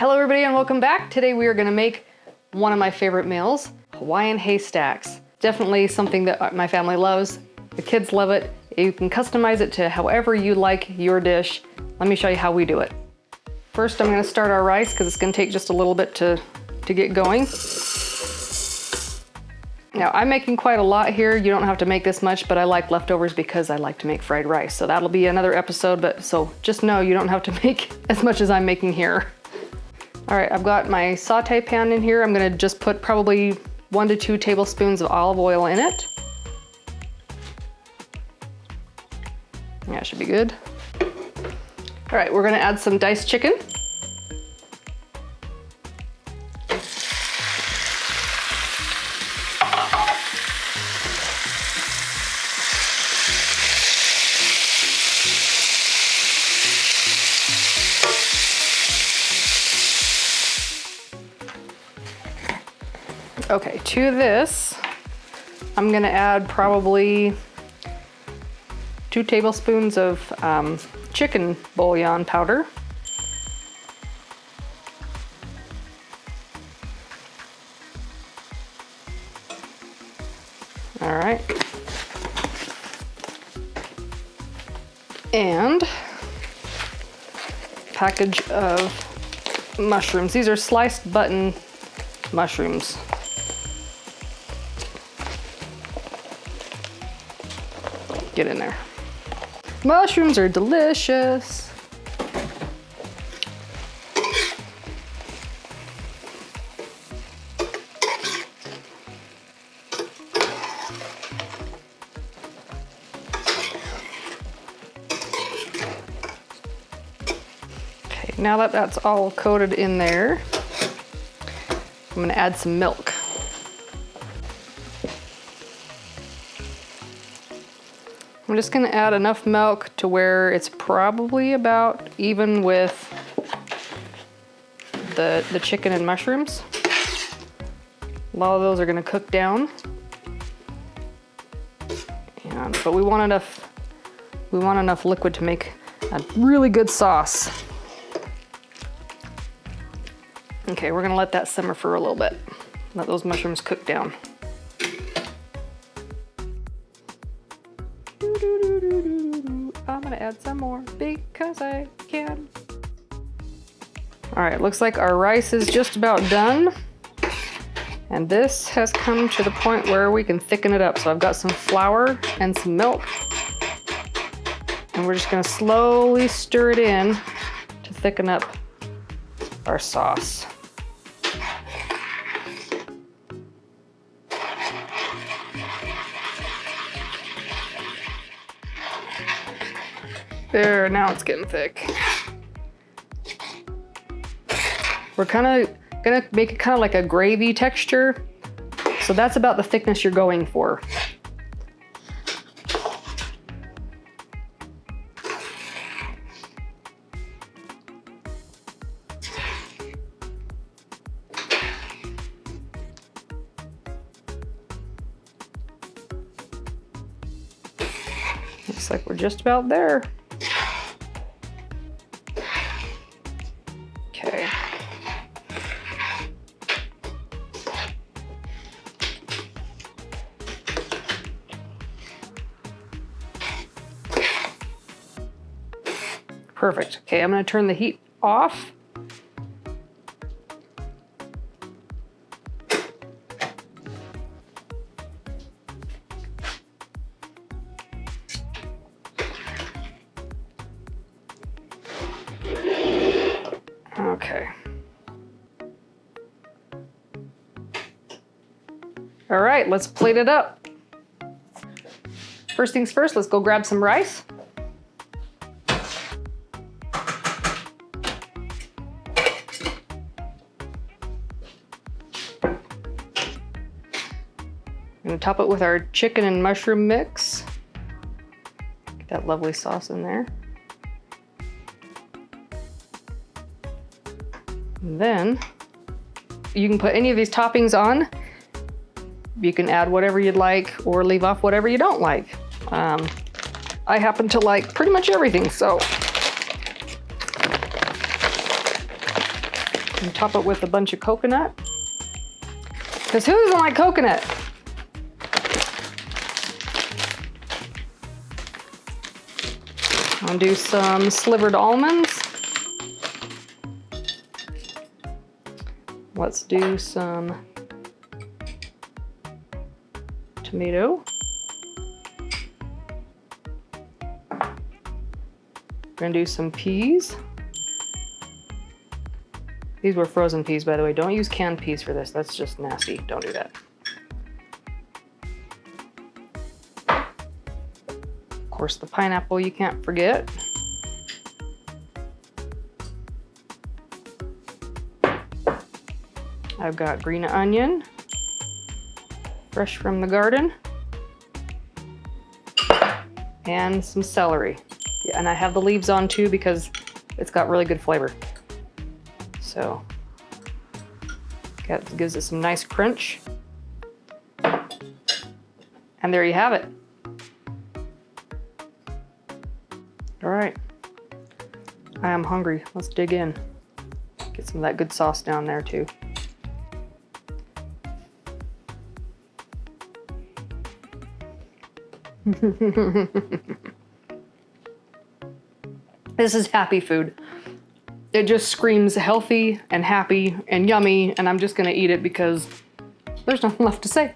Hello everybody and welcome back. Today we are gonna make one of my favorite meals, Hawaiian Haystacks. Definitely something that my family loves. The kids love it. You can customize it to however you like your dish. Let me show you how we do it. First I'm gonna start our rice because it's gonna take just a little bit to get going. Now I'm making quite a lot here. You don't have to make this much, but I like leftovers because I like to make fried rice. So that'll be another episode, but so just know you don't have to make as much as I'm making here. All right, I've got my saute pan in here. I'm gonna just put probably 1 to 2 tablespoons of olive oil in it. That should be good. All right, we're gonna add some diced chicken. Okay, to this, I'm gonna add probably 2 tablespoons of chicken bouillon powder. All right. And a package of mushrooms. These are sliced button mushrooms. Get in there. Mushrooms are delicious. Okay, now that that's all coated in there, I'm gonna add some milk. I'm just gonna add enough milk to where it's probably about even with the chicken and mushrooms. A lot of those are gonna cook down. But we want enough liquid to make a really good sauce. Okay, we're gonna let that simmer for a little bit. Let those mushrooms cook down. I'm gonna add some more because I can. All right, looks like our rice is just about done. And this has come to the point where we can thicken it up. So I've got some flour and some milk. And we're just gonna slowly stir it in to thicken up our sauce. There, now it's getting thick. We're gonna make it kind of like a gravy texture. So that's about the thickness you're going for. Looks like we're just about there. Okay. Perfect. Okay, I'm gonna turn the heat off. Okay. All right, let's plate it up. First things first, let's go grab some rice. I'm gonna top it with our chicken and mushroom mix. Get that lovely sauce in there. And then you can put any of these toppings on. You can add whatever you'd like or leave off whatever you don't like. I happen to like pretty much everything, so. And top it with a bunch of coconut. Because who doesn't like coconut? I'll do some slivered almonds. Let's do some tomato. We're gonna do some peas. These were frozen peas, by the way. Don't use canned peas for this. That's just nasty. Don't do that. Of course, the pineapple you can't forget. I've got green onion, fresh from the garden, and some celery. Yeah, and I have the leaves on too because it's got really good flavor. So, that gives it some nice crunch. And there you have it. All right, I am hungry. Let's dig in. Get some of that good sauce down there too. This is happy food. It just screams healthy and happy and yummy, and I'm just gonna eat it because there's nothing left to say.